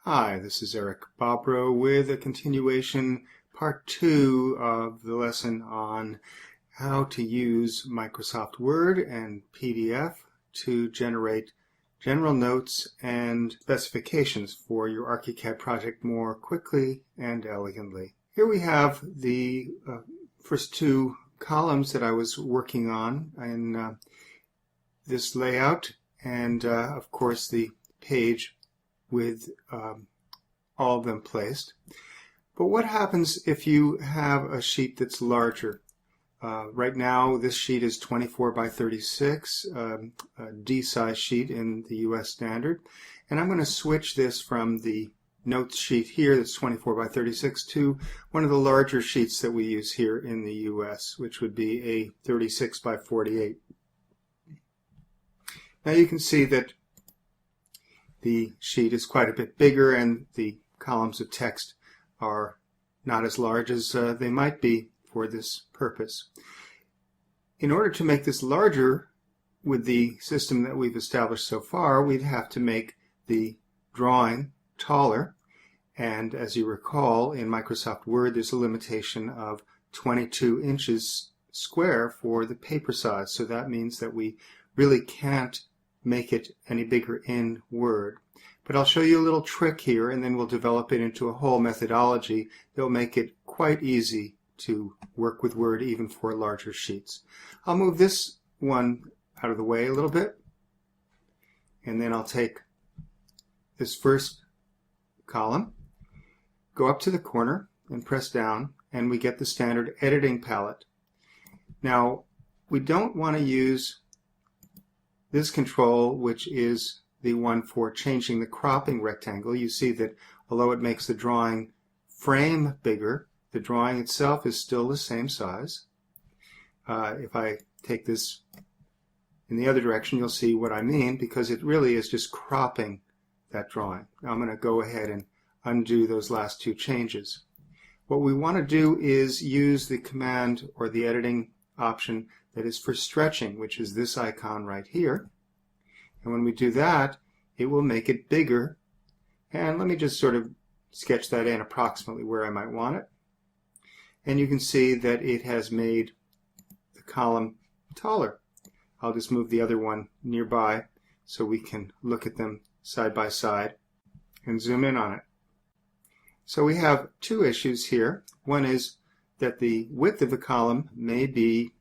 Hi, this is Eric Bobrow with a continuation, part 2 of the lesson on how to use Microsoft Word and PDF to generate general notes and specifications for your ArchiCAD project more quickly and elegantly. Here we have the first two columns that I was working on in this layout, and of course the page with all of them placed. But what happens if you have a sheet that's larger? Right now this sheet is 24 by 36, a D-size sheet in the US standard, and I'm going to switch this from the notes sheet here that's 24 by 36 to one of the larger sheets that we use here in the US, which would be a 36 by 48. Now you can see that the sheet is quite a bit bigger and the columns of text are not as large as they might be for this purpose. In order to make this larger with the system that we've established so far, we'd have to make the drawing taller, and as you recall, in Microsoft Word there's a limitation of 22 inches square for the paper size, so that means that we really can't make it any bigger in Word. But I'll show you a little trick here, and then we'll develop it into a whole methodology that will make it quite easy to work with Word even for larger sheets. I'll move this one out of the way a little bit, and then I'll take this first column, go up to the corner and press down, and we get the standard editing palette. Now we don't want to use this control, which is the one for changing the cropping rectangle. You see that although it makes the drawing frame bigger, the drawing itself is still the same size. If I take this in the other direction, you'll see what I mean, because it really is just cropping that drawing. Now I'm going to go ahead and undo those last two changes. What we want to do is use the command or the editing option that is for stretching, which is this icon right here. And when we do that, it will make it bigger. And let me just sort of sketch that in approximately where I might want it. And you can see that it has made the column taller. I'll just move the other one nearby so we can look at them side by side and zoom in on it. So we have two issues here. One is that the width of the column may be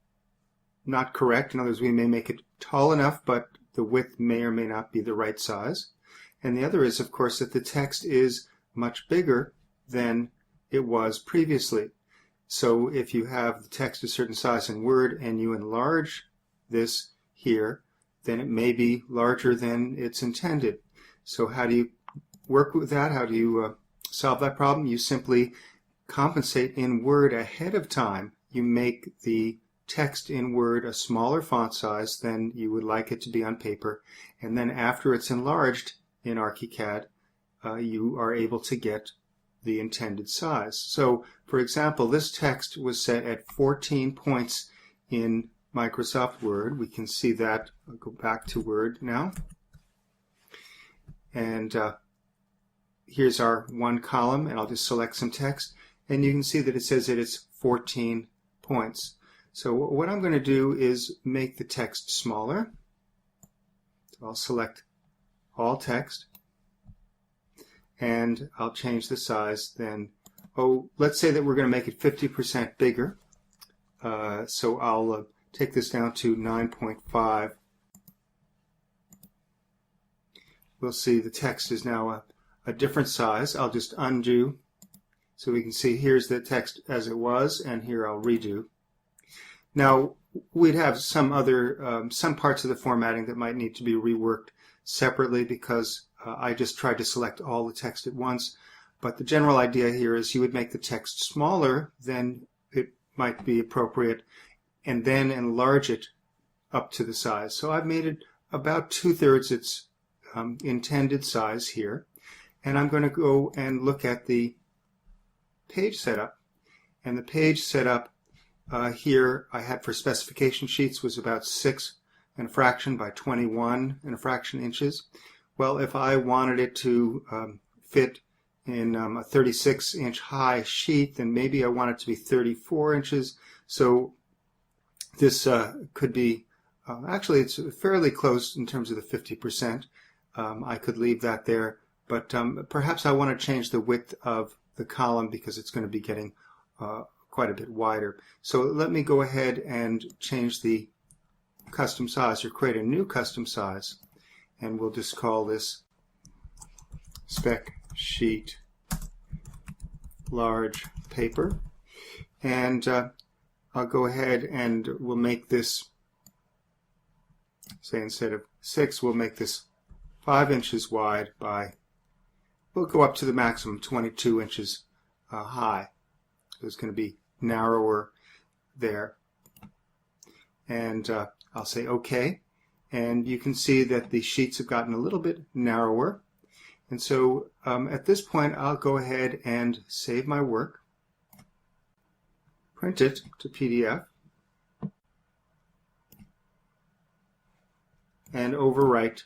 not correct. In other words, we may make it tall enough, but the width may or may not be the right size. And the other is, of course, that the text is much bigger than it was previously. So if you have the text a certain size in Word and you enlarge this here, then it may be larger than it's intended. So how do you work with that? How do you solve that problem? You simply compensate in Word ahead of time. You make the text in Word a smaller font size than you would like it to be on paper, and then after it's enlarged in ArchiCAD, you are able to get the intended size. So, for example, this text was set at 14 points in Microsoft Word. We can see that. I'll go back to Word now. And here's our one column, and I'll just select some text, and you can see that it says that it's 14 points. So what I'm going to do is make the text smaller. So I'll select all text, and I'll change the size then. Let's say that we're going to make it 50% bigger. So I'll take this down to 9.5. We'll see the text is now a different size. I'll just undo so we can see here's the text as it was, and here I'll redo. Now we'd have some other some parts of the formatting that might need to be reworked separately, because I just tried to select all the text at once. But the general idea here is you would make the text smaller than it might be appropriate, and then enlarge it up to the size. So I've made it about 2/3 its intended size here, and I'm going to go and look at the page setup. And the page setup here I had for specification sheets was about 6 and a fraction by 21 and a fraction inches. Well, if I wanted it to fit in a 36-inch high sheet, then maybe I want it to be 34 inches. So this could be, actually it's fairly close in terms of the 50%. I could leave that there, but perhaps I want to change the width of the column because it's going to be getting quite a bit wider. So let me go ahead and change the custom size, or create a new custom size, and we'll just call this spec sheet large paper. And I'll go ahead and we'll make this, say instead of 6, we'll make this 5 inches wide by, we'll go up to the maximum 22 inches high. So it's going to be narrower there. And I'll say OK. And you can see that the sheets have gotten a little bit narrower. And so at this point, I'll go ahead and save my work, print it to PDF, and overwrite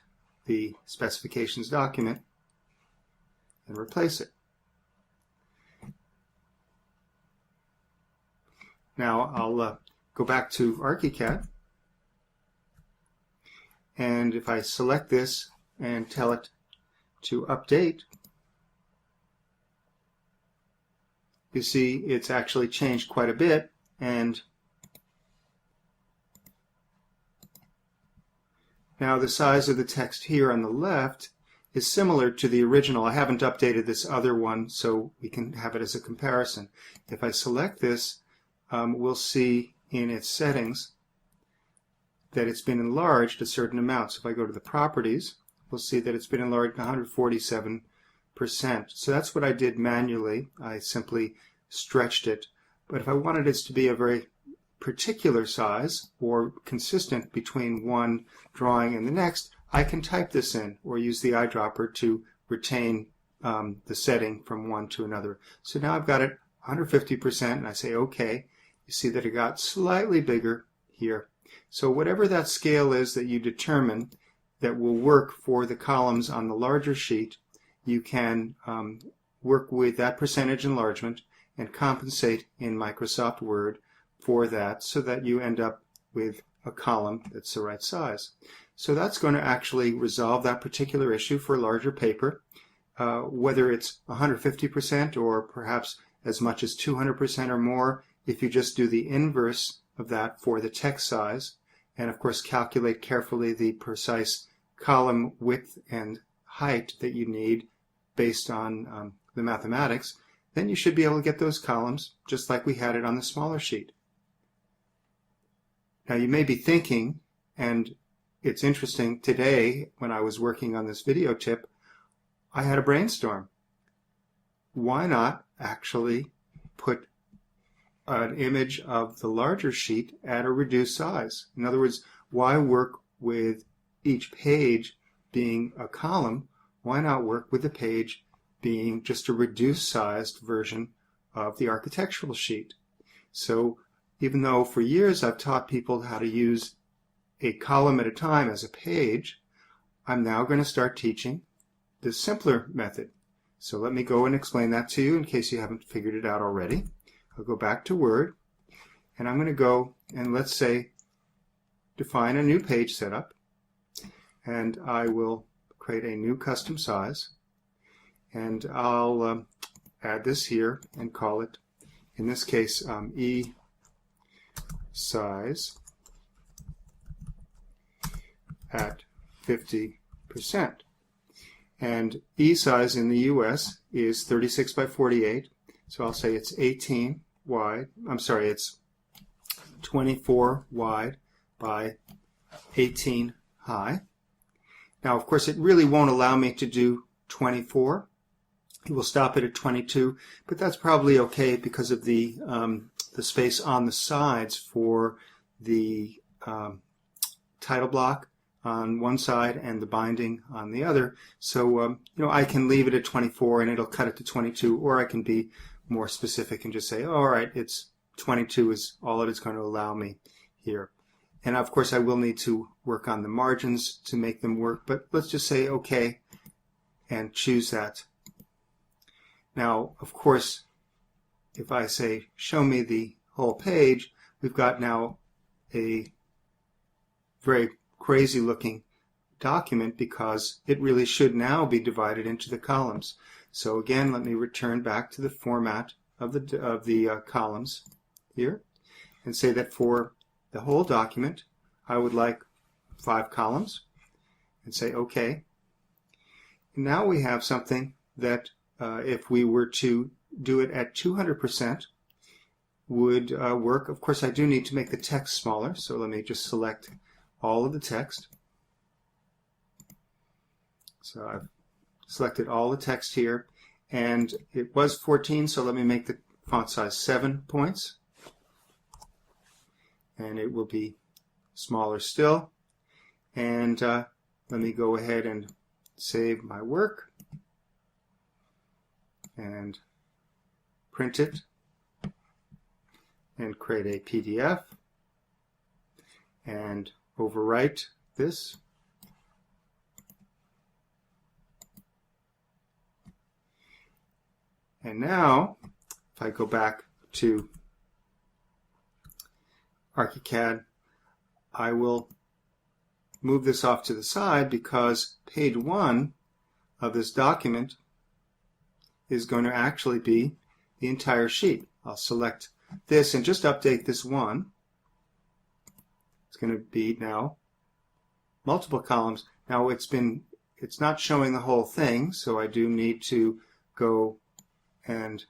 the specifications document and replace it. Now I'll go back to ArchiCAD, and if I select this and tell it to update, you see it's actually changed quite a bit, and now the size of the text here on the left is similar to the original. I haven't updated this other one, so we can have it as a comparison. If I select this, we'll see in its settings that it's been enlarged a certain amount. So if I go to the properties, we'll see that it's been enlarged 147%. So that's what I did manually. I simply stretched it. But if I wanted it to be a very particular size or consistent between one drawing and the next, I can type this in or use the eyedropper to retain the setting from one to another. So now I've got it 150%, and I say OK. You see that it got slightly bigger here. So whatever that scale is that you determine that will work for the columns on the larger sheet, you can work with that percentage enlargement and compensate in Microsoft Word for that so that you end up with a column that's the right size. So that's going to actually resolve that particular issue for larger paper, whether it's 150% or perhaps as much as 200% or more. If you just do the inverse of that for the text size, and of course calculate carefully the precise column width and height that you need based on the mathematics, then you should be able to get those columns just like we had it on the smaller sheet. Now you may be thinking, and it's interesting, today when I was working on this video tip, I had a brainstorm. Why not actually put an image of the larger sheet at a reduced size? In other words, why work with each page being a column? Why not work with the page being just a reduced sized version of the architectural sheet? So even though for years I've taught people how to use a column at a time as a page, I'm now going to start teaching the simpler method. So let me go and explain that to you in case you haven't figured it out already. I'll go back to Word, and I'm going to go and let's say define a new page setup, and I will create a new custom size, and I'll add this here and call it, in this case, E size at 50%. And E size in the US is 36 by 48. So I'll say it's 18 wide. I'm sorry, it's 24 wide by 18 high. Now, of course, it really won't allow me to do 24. It will stop it at 22, but that's probably okay because of the space on the sides for the title block on one side and the binding on the other. So, I can leave it at 24 and it'll cut it to 22, or I can be more specific and just say, oh, all right, it's 22 is all it is going to allow me here. And of course, I will need to work on the margins to make them work, but let's just say okay and choose that Now, of course, if I say, show me the whole page, we've got now a very crazy looking document because it really should now be divided into the columns. So again, let me return back to the format of the columns here and say that for the whole document, I would like 5 columns, and say OK. And now we have something that if we were to do it at 200% would work. Of course, I do need to make the text smaller, so let me just select all of the text. So I've selected all the text here, and it was 14, so let me make the font size 7 points, and it will be smaller still. And let me go ahead and save my work and print it and create a PDF and overwrite this. And now, if I go back to ArchiCAD, I will move this off to the side because page 1 of this document is going to actually be the entire sheet. I'll select this and just update this one. It's going to be now multiple columns. Now it's not showing the whole thing, so I do need to go and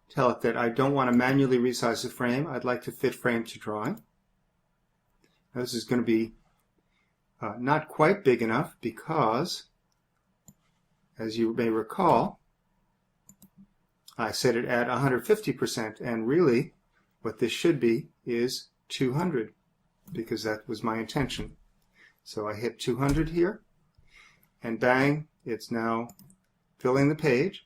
tell it that I don't want to manually resize the frame. I'd like to fit frame to drawing. Now this is going to be not quite big enough because, as you may recall, I set it at 150%, and really what this should be is 200 because that was my intention. So I hit 200 here, and bang, it's now filling the page.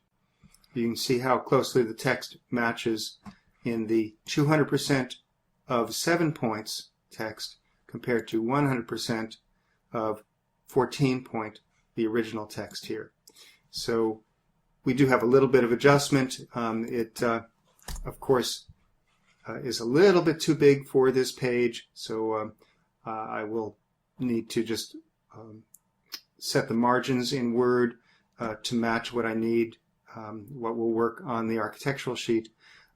You can see how closely the text matches in the 200% of 7 points text compared to 100% of 14 point, the original text here. So we do have a little bit of adjustment. It, of course, is a little bit too big for this page, so I will need to just set the margins in Word to match what I need, what will work on the architectural sheet.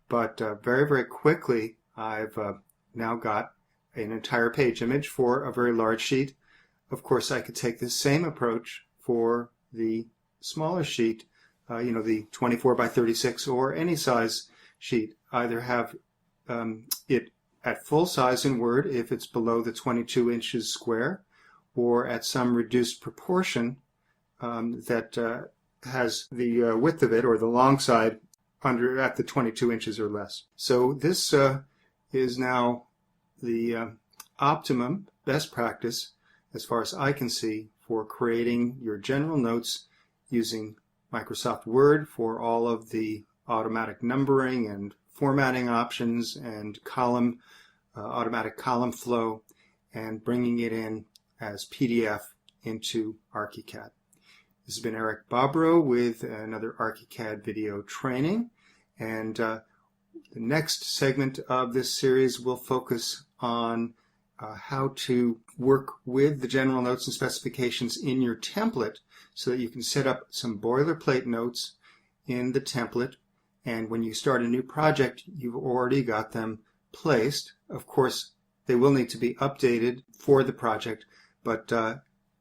But very, very quickly, I've now got an entire page image for a very large sheet. Of course, I could take this same approach for the smaller sheet, the 24 by 36 or any size sheet. Either have it at full size in Word if it's below the 22 inches square, or at some reduced proportion that has the width of it, or the long side, at the 22 inches or less. So this is now the optimum best practice, as far as I can see, for creating your general notes using Microsoft Word for all of the automatic numbering and formatting options and automatic column flow, and bringing it in as PDF into ArchiCAD. This has been Eric Bobrow with another ArchiCAD video training, and the next segment of this series will focus on how to work with the general notes and specifications in your template so that you can set up some boilerplate notes in the template, and when you start a new project you've already got them placed. Of course, they will need to be updated for the project, but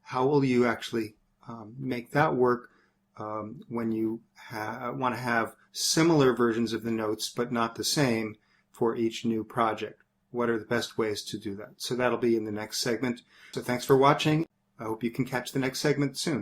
how will you actually make that work when you want to have similar versions of the notes but not the same for each new project? What are the best ways to do that? So that'll be in the next segment. So thanks for watching. I hope you can catch the next segment soon.